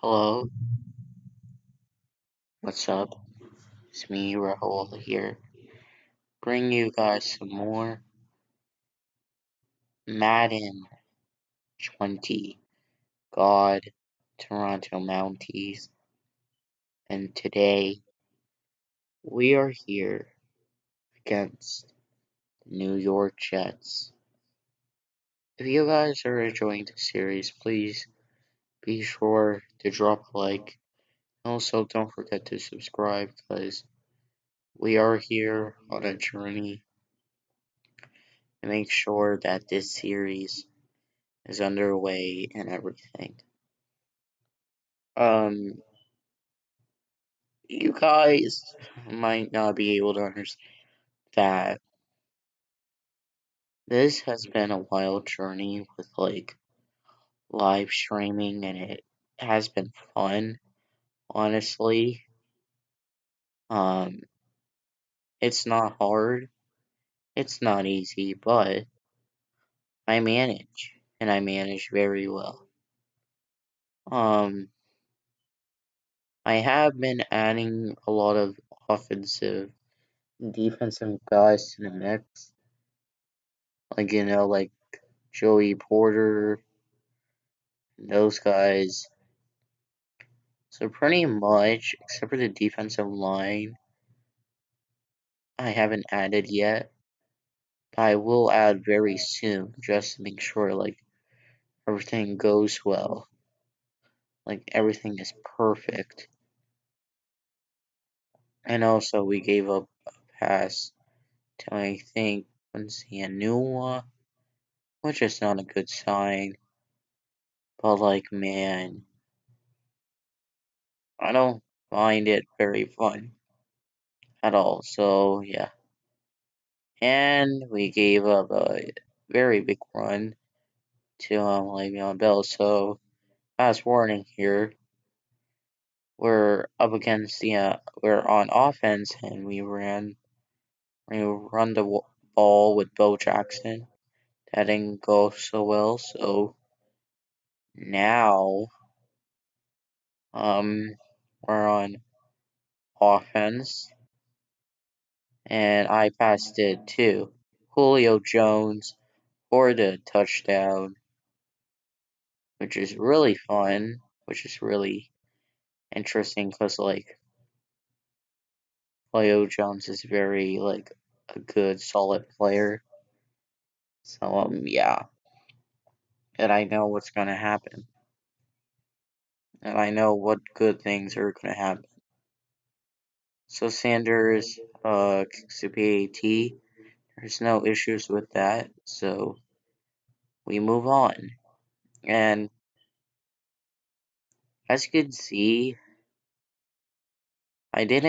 Hello, what's up? It's me, Rahul here. Bring you guys some more Madden 20 God Toronto Mounties. And today we are here against the New York Jets. If you guys are enjoying the series, please be sure to drop a like. Also, don't forget to subscribe because we are here on a journey to make sure that this series is underway and everything. Um, you guys might not be able to understand that this has been a wild journey with like live streaming, and it has been fun, honestly. Um, it's not hard, it's not easy, but I manage, and I manage very well. Um, I have been adding a lot of offensive and defensive guys to the mix, like Joey Porter, those guys. So pretty much, except for the defensive line, I haven't added yet. But I will add very soon, just to make sure like everything goes well, like everything is perfect. And also, we gave up a pass to I think Quincy, which is not a good sign. But like, man, I don't find it very fun at all. So yeah. And we gave up a very big run to Le'Veon Bell. So fast warning here, we're on offense and we run the ball with Bo Jackson. That didn't go so well. So now we're on offense and I passed it to Julio Jones for the touchdown, which is really fun, which is really interesting because like Julio Jones is very like a good solid player. So yeah. And I know what's gonna happen. And I know what good things are gonna happen. So Sanders kicks the PAT. There's no issues with that. So we move on. And as you can see, I did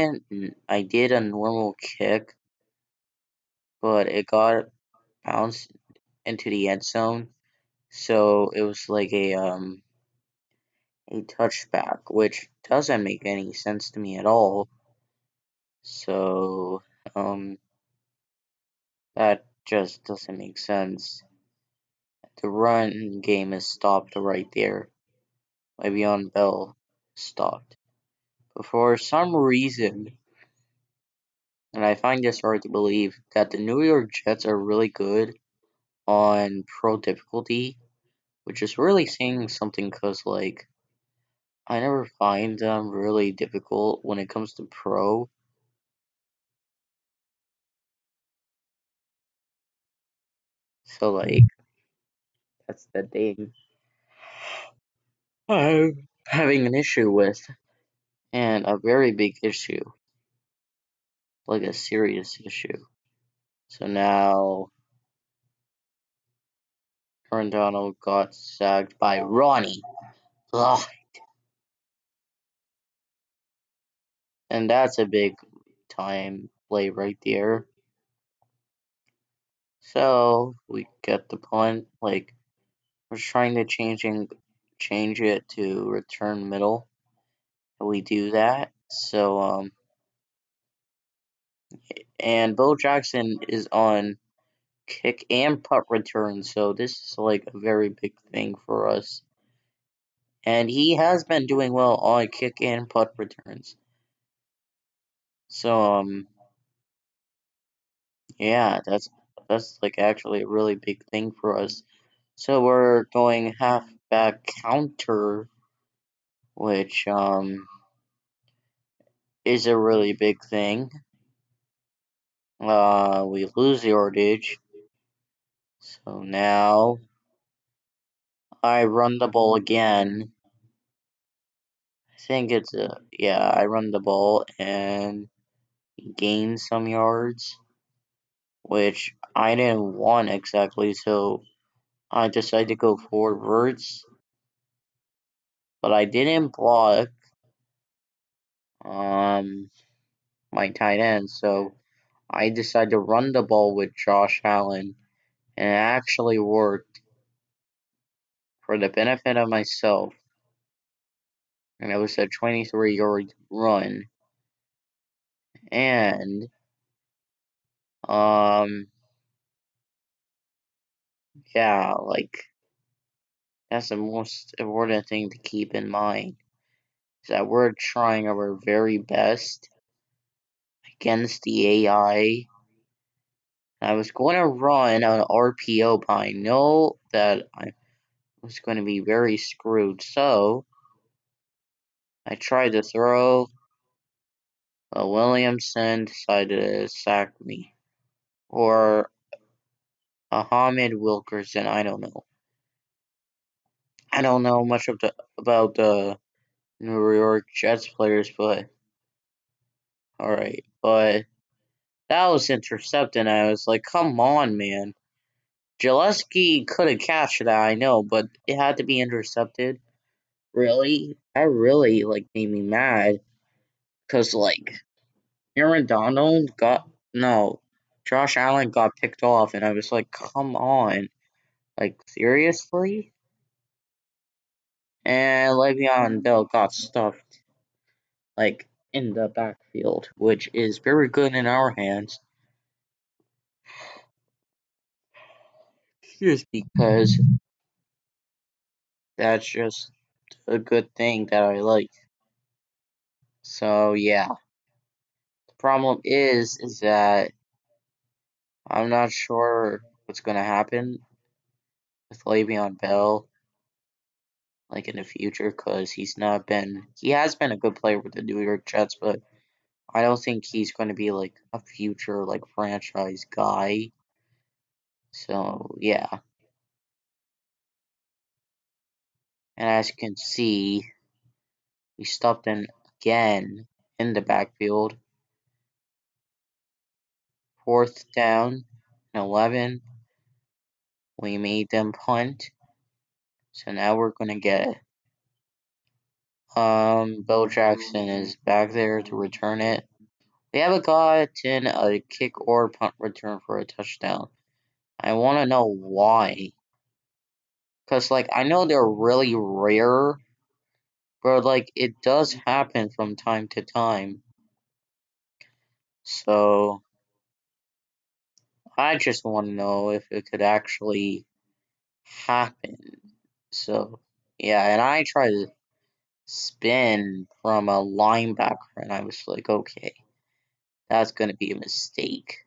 a normal kick, but it got bounced into the end zone. So it was like a touchback, which doesn't make any sense to me at all. So that just doesn't make sense. The run game is stopped right there. Le'Veon Bell stopped. But for some reason, and I find this hard to believe, that the New York Jets are really good on pro difficulty, which is really saying something because, like, I never find them really difficult when it comes to pro. So, like, that's the thing I'm having an issue with, and a very big issue, like a serious issue. So now, Aaron Donald got sacked by Ronnie. Ugh. And that's a big time play right there. So we get the punt. Like we're trying to change it to return middle. And we do that. So and Bo Jackson is on kick and punt return. So this is like a very big thing for us. And he has been doing well on kick and punt returns. So, yeah, that's like actually a really big thing for us. So we're going halfback counter, which is a really big thing. We lose yardage. So now I run the ball again. I think it's I run the ball and gain some yards, which I didn't want exactly, so I decided to go forwards. But I didn't block my tight end, so I decided to run the ball with Josh Allen, and it actually worked for the benefit of myself. And it was a 23-yard run. And yeah, like that's the most important thing to keep in mind is that we're trying our very best against the AI. I was going to run an RPO, but I know that I was going to be very screwed. So I tried to throw. Williamson decided to sack me, or Ahmed Wilkerson. I don't know. I don't know much about the New York Jets players, but alright. But that was intercepted, and I was like, come on, man. Gillespie could have catched that, I know, but it had to be intercepted. Really? That really, made me mad. Because, Aaron Donald Josh Allen got picked off, and I was like, come on. Seriously? And Le'Veon Bell got stuffed, in the backfield, which is very good in our hands. Just because that's just a good thing that I like. So yeah. The problem is that I'm not sure what's gonna happen with Le'Veon Bell, in the future, because he has been a good player with the New York Jets, but I don't think he's gonna be a future franchise guy. So yeah. And as you can see, we stopped in again in the backfield. 4th down and 11. We made them punt. So now we're gonna get Bo Jackson is back there to return it. We haven't gotten a kick or punt return for a touchdown. I wanna know why. Cause I know they're really rare, but it does happen from time to time. So I just wanna know if it could actually happen. So yeah, and I tried to spin from a linebacker, and I was like, okay, that's going to be a mistake.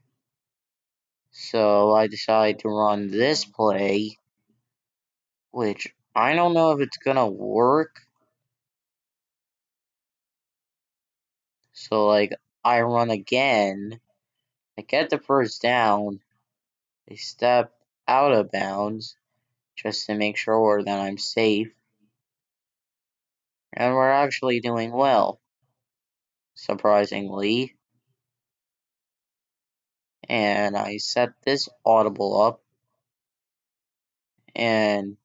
So I decided to run this play, which I don't know if it's going to work. So, I run again, I get the first down, I step out of bounds just to make sure that I'm safe, and we're actually doing well, surprisingly. And I set this audible up, and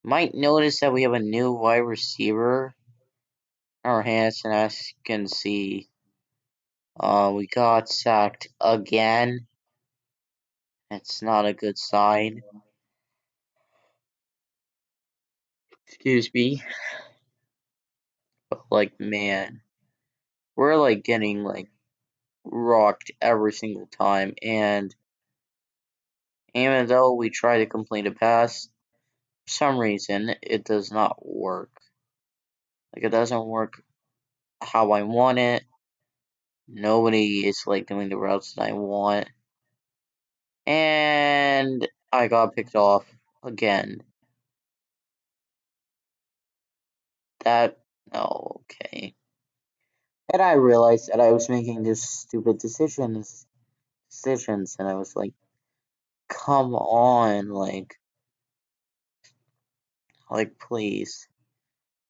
might notice that we have a new wide receiver in our hands, and as you can see, we got sacked again. It's not a good sign. Excuse me. But man, we're getting rocked every single time, and even though we try to complete a pass, some reason, it does not work. Like, it doesn't work how I want it. Nobody is, like, doing the routes that I want. And I got picked off again. No, okay. And I realized that I was making these stupid decisions, and I was like, come on, please.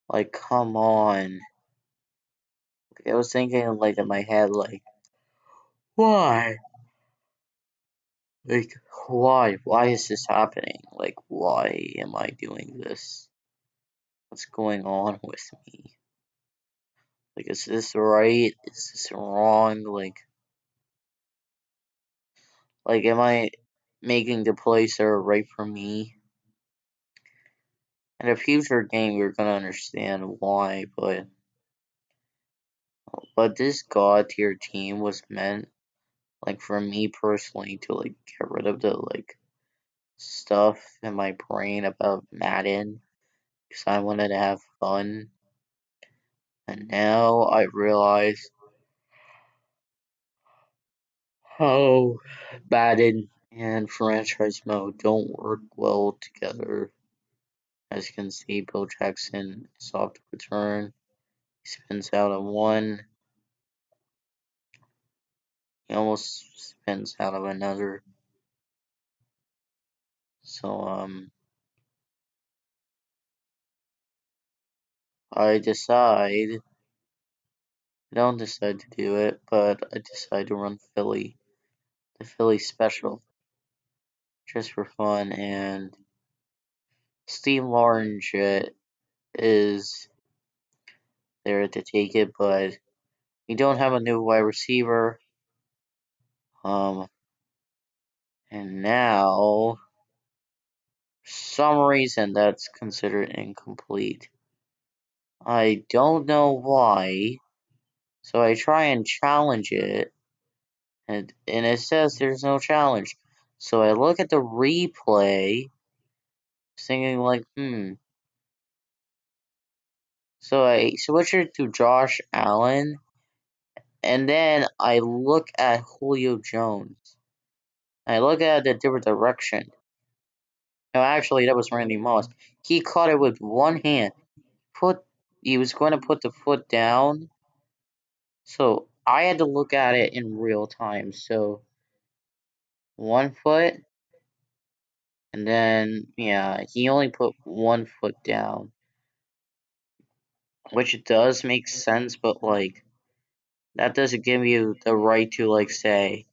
Like, come on. I was thinking, like, in my head, like, why? Like, why? Why is this happening? Like, why am I doing this? What's going on with me? Like, is this right? Is this wrong? Like, am I making the plays that are right for me? In a future game, you're gonna understand why, but this god tier team was meant, like, for me personally to, like, get rid of the, like, stuff in my brain about Madden, because I wanted to have fun. And now I realize how Madden and franchise mode don't work well together. As you can see, Bill Jackson is off to return. He spins out of one. He almost spins out of another. So, I don't decide to do it, but I decide to run Philly. The Philly special. Just for fun, and Steve Large is there to take it, but we don't have a new wide receiver. And now, for some reason, that's considered incomplete. I don't know why. So I try and challenge it, and it says there's no challenge. So I look at the replay, thinking like, So I switch it to Josh Allen, and then I look at Julio Jones. I look at a different direction. No, actually, that was Randy Moss. He caught it with one hand. He was going to put the foot down. So I had to look at it in real time. So 1 foot, and then yeah, he only put 1 foot down, which does make sense, but like that doesn't give you the right to like say,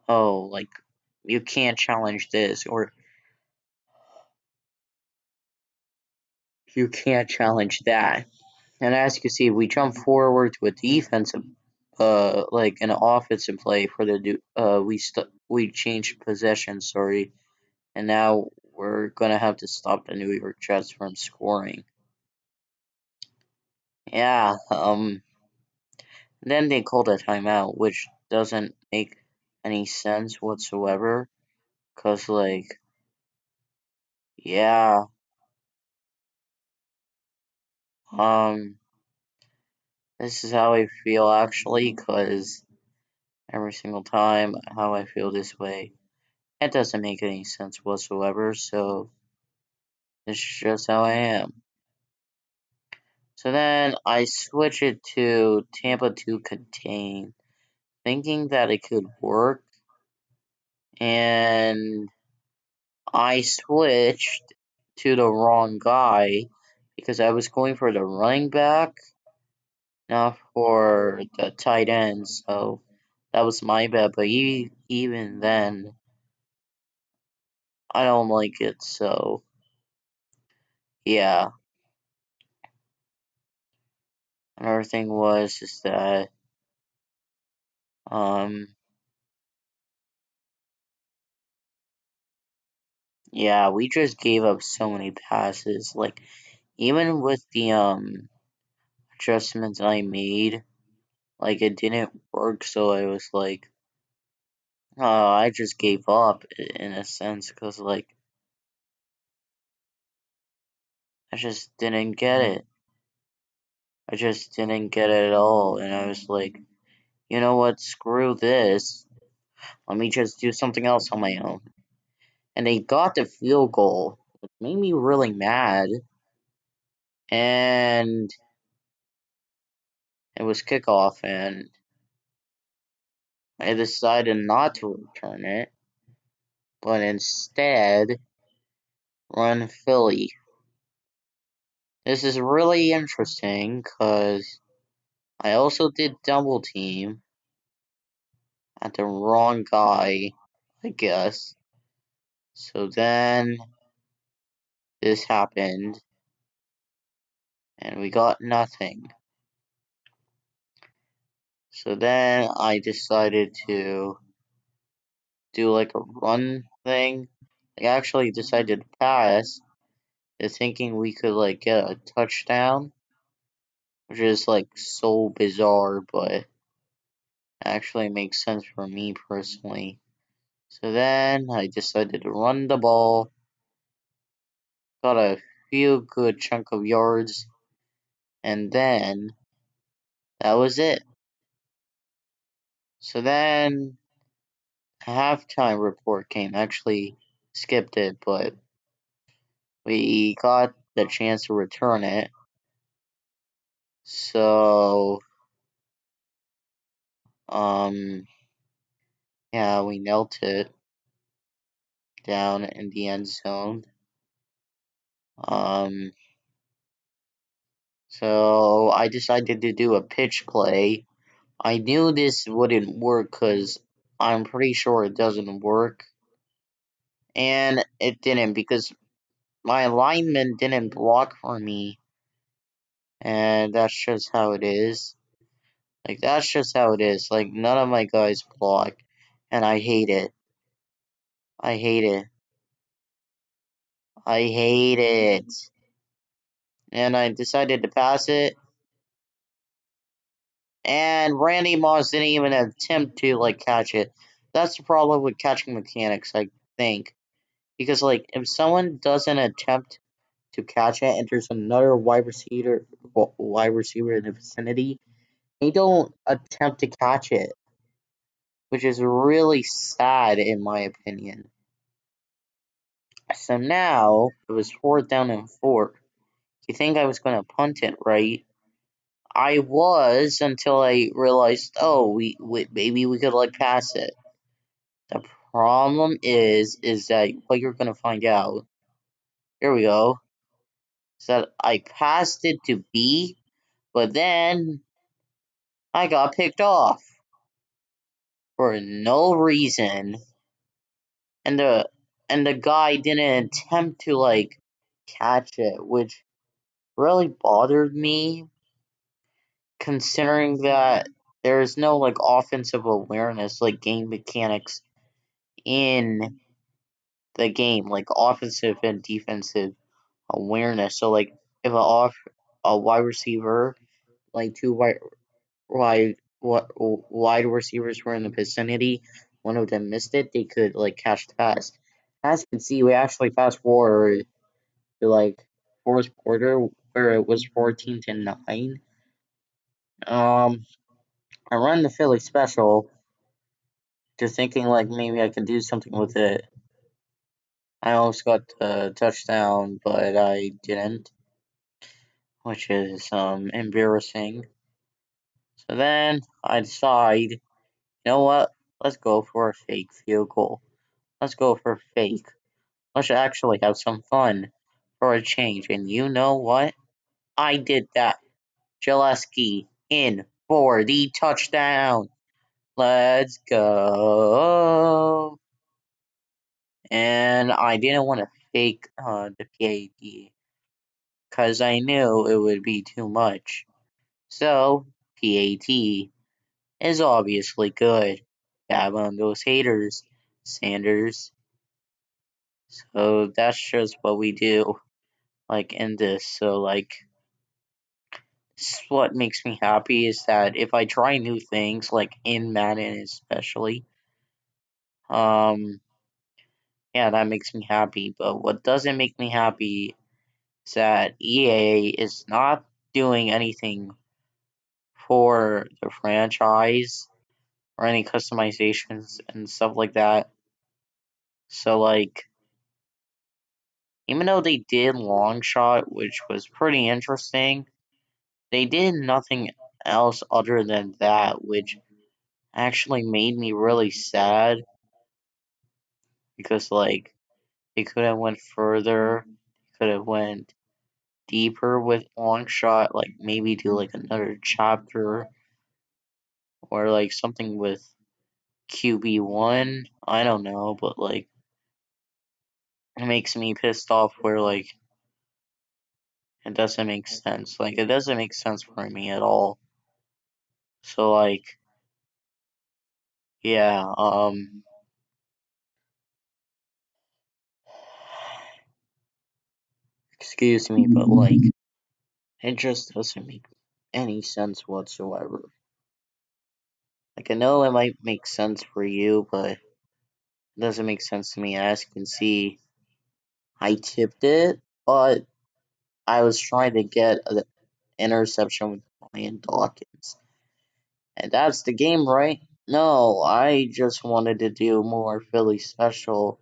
oh, like you can't challenge this or you can't challenge that. And as you can see, we jump forward to a defensive, like an offensive play for we changed possession, sorry, and now we're gonna have to stop the New York Jets from scoring. Yeah, then they called a timeout, which doesn't make any sense whatsoever, cause like, yeah, um, this is how I feel actually, cause every single time how I feel this way. It doesn't make any sense whatsoever, so it's just how I am. So then I switch it to Tampa to contain, thinking that it could work, and I switched to the wrong guy because I was going for the running back, not for the tight end, so that was my bad, but even then, I don't like it, so yeah. Another thing was is that yeah, we just gave up so many passes. Like even with the adjustments I made, like it didn't work, so I was like, I just gave up in a sense, cause like I just didn't get it. I just didn't get it at all. And I was like, you know what? Screw this. Let me just do something else on my own. And they got the field goal. It made me really mad. And it was kickoff, and I decided not to return it, but instead run Philly. This is really interesting because I also did double team at the wrong guy, I guess. So then this happened, and we got nothing. So then I decided to do like a run thing. I actually decided to pass, thinking we could like get a touchdown, which is like so bizarre, but actually makes sense for me personally. So then I decided to run the ball, got a few good chunk of yards, and then that was it. So then a halftime report came. Actually skipped it, but we got the chance to return it. So yeah, we knelt it down in the end zone. Um so I decided to do a pitch play. I knew this wouldn't work because I'm pretty sure it doesn't work. And it didn't because my alignment didn't block for me. And that's just how it is. Like, that's just how it is. Like, none of my guys block. And I hate it. I hate it. I hate it. And I decided to pass it. And Randy Moss didn't even attempt to, like, catch it. That's the problem with catching mechanics, I think. Because, like, if someone doesn't attempt to catch it and there's another wide receiver in the vicinity, they don't attempt to catch it, which is really sad in my opinion. So now it was 4th down and 4. You think I was going to punt it, right? I was until I realized, oh, we maybe we could like pass it. The problem is that what you're going to find out. Here we go. Is that I passed it to B, but then I got picked off for no reason, and the guy didn't attempt to like catch it, which really bothered me, considering that there is no like offensive awareness, like game mechanics in the game, like offensive and defensive awareness. So like if a wide receiver, like two wide receivers were in the vicinity, one of them missed it, they could like catch the pass. As you can see, we actually fast forward to like fourth quarter where it was 14-9. I run the Philly special to thinking like maybe I could do something with it. I almost got the touchdown, but I didn't, which is embarrassing. So then I decide, you know what? Let's go for a fake field goal. Let's go for fake. Let's actually have some fun for a change. And you know what? I did that. Jaleski in for the touchdown. Let's go. And I didn't want to fake the PAT because I knew it would be too much. So, PAT is obviously good. Gab on those haters, Sanders. So that's just what we do, like in this. So like, this is what makes me happy is that if I try new things, like in Madden especially, yeah, that makes me happy. But what doesn't make me happy is that EA is not doing anything for the franchise or any customizations and stuff like that. So, like, even though they did Long Shot, which was pretty interesting, they did nothing else other than that, which actually made me really sad because, like, they could have went further, could have went deeper with Long Shot, like maybe do like another chapter or like something with QB1. I don't know, but like it makes me pissed off where like it doesn't make sense. Like it doesn't make sense for me at all. So like yeah, excuse me, but like it just doesn't make any sense whatsoever. Like I know it might make sense for you, but it doesn't make sense to me. As you can see, I tipped it, but I was trying to get an interception with Brian Dawkins. And that's the game, right? No, I just wanted to do more Philly special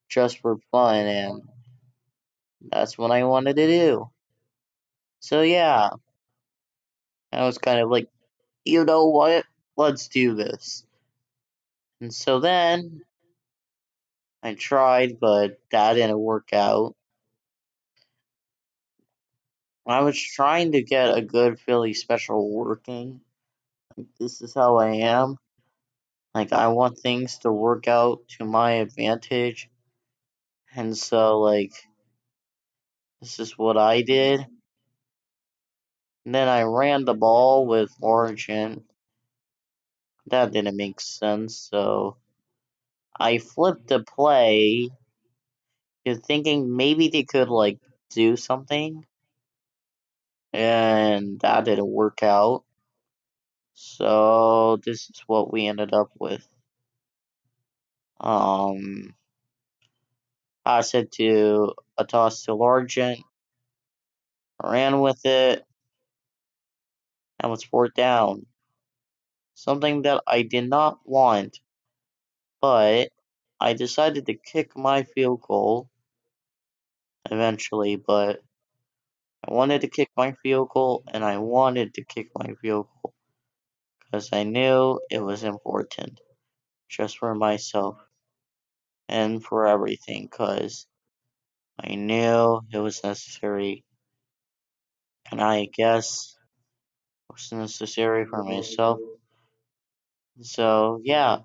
just for fun, and that's what I wanted to do. So yeah, I was kind of like, you know what? Let's do this. And so then I tried, but that didn't work out. I was trying to get a good Philly special working. Like, this is how I am. Like, I want things to work out to my advantage. And so, like, this is what I did. And then I ran the ball with Origin. That didn't make sense, so I flipped the play. You're thinking maybe they could, like, do something. And that didn't work out. So, this is what we ended up with. I said to a toss to Origin, ran with it, and was fourth down. Something that I did not want, but I decided to kick my field goal eventually, but I wanted to kick my field goal and I wanted to kick my field goal because I knew it was important just for myself and for everything because I knew it was necessary and I guess it was necessary for myself. So yeah, it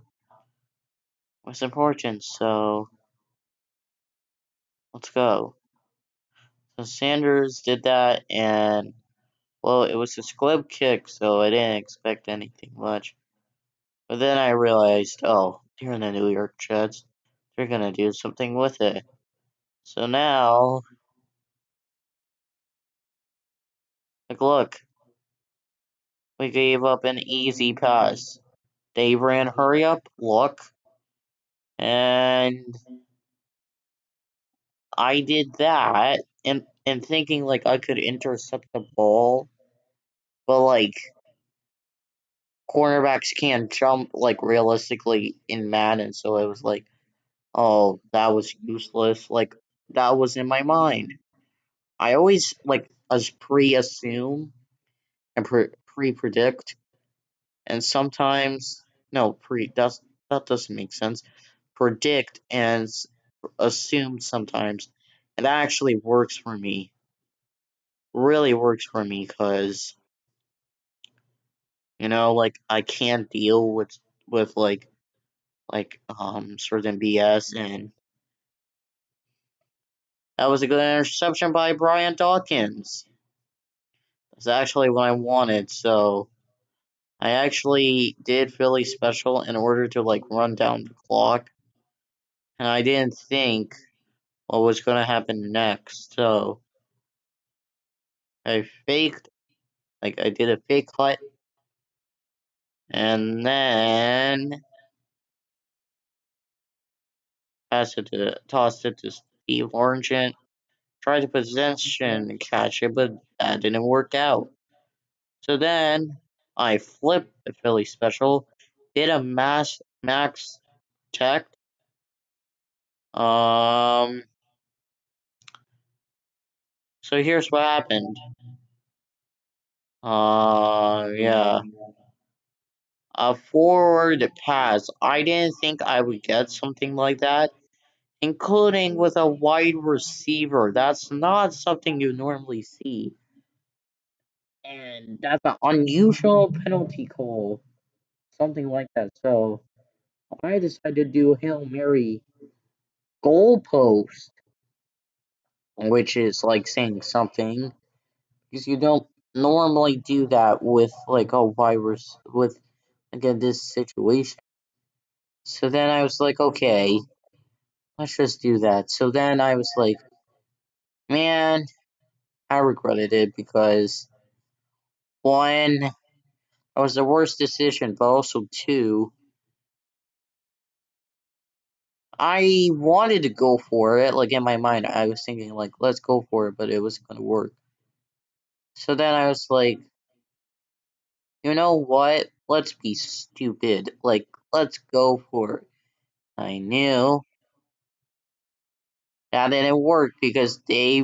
was important. So let's go. So Sanders did that, and well, it was a squib kick, so I didn't expect anything much. But then I realized, oh, they're in the New York Jets. They're gonna do something with it. So now, like, look, we gave up an easy pass. They ran hurry up, look, and I did that, and thinking like I could intercept the ball, but like cornerbacks can't jump like realistically in Madden, so it was like, oh, that was useless. Like that was in my mind. I always like as pre-assume and pre-predict, and sometimes no pre that doesn't make sense. Predict and assume sometimes, and that actually works for me. Really works for me because like I can't deal with certain BS, and that was a good interception by Brian Dawkins. That's actually what I wanted, so I actually did Philly special in order to like run down the clock, and I didn't think what was gonna happen next, so I faked, like I did a fake cut, and then tossed it to Steve Orangent, tried to possession and catch it, but that didn't work out. So then I flipped the Philly special, did a max tech. So here's what happened. Yeah. A forward pass. I didn't think I would get something like that, including with a wide receiver. That's not something you normally see. And that's an unusual penalty call. Something like that. So I decided to do Hail Mary goalpost, which is like saying something. Because you don't normally do that with like a virus with again this situation. So then I was like, okay, let's just do that. So then I was like, man, I regretted it because one, it was the worst decision, but also two, I wanted to go for it. Like in my mind, I was thinking like, let's go for it, but it wasn't gonna work. So then I was like, you know what? Let's be stupid. Like, let's go for it. I knew that didn't work because they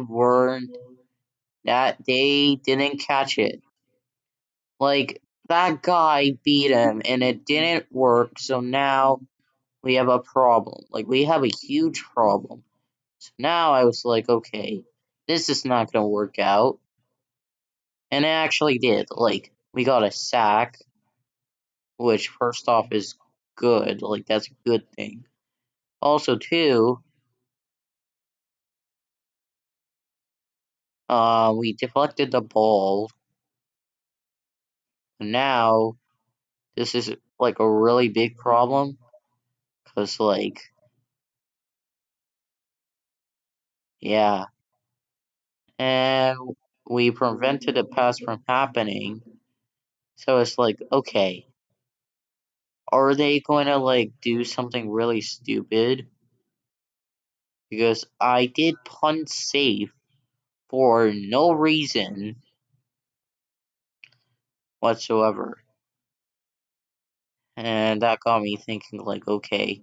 didn't catch it. Like, that guy beat him and it didn't work, so now we have a problem. Like, we have a huge problem. So now I was like, okay, this is not gonna work out. And it actually did. Like, we got a sack, which first off is good. Like, that's a good thing. Also, too, we deflected the ball. Now, this is like a really big problem. Cause like, yeah. And we prevented a pass from happening. So it's like, okay, are they going to like do something really stupid? Because I did punt safe for no reason whatsoever. And that got me thinking like, okay,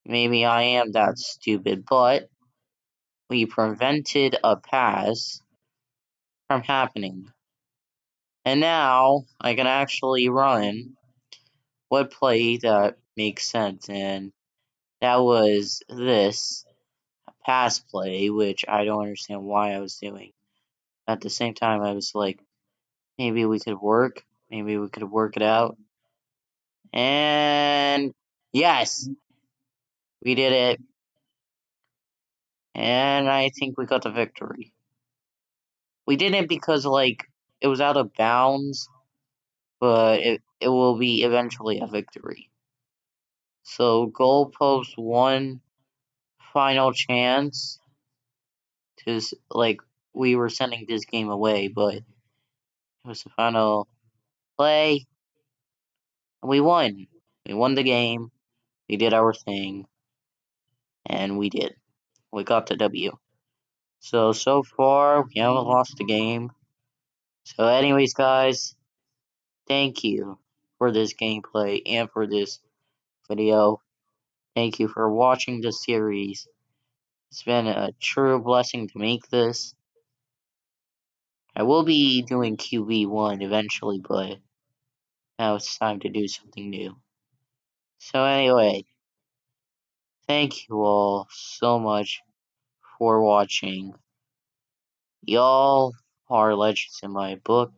maybe I am that stupid, but we prevented a pass from happening. And now I can actually run what play that makes sense, and that was this pass play, which I don't understand why I was doing. At the same time, I was like, maybe we could work it out. And yes, we did it. And I think we got the victory. We didn't because, like, it was out of bounds, but it will be eventually a victory. So, goalpost one final chance to, like, we were sending this game away, but it was the final play. And we won. We won the game. We did our thing. And we did. We got the W. So far, we haven't lost the game. So, anyways, guys, thank you for this gameplay and for this video. Thank you for watching the series. It's been a true blessing to make this. I will be doing QB1 eventually, but now it's time to do something new. So anyway, thank you all so much for watching. Y'all are legends in my book.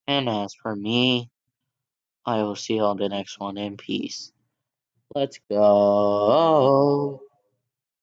And as for me, I will see you on the next one in peace. Let's go.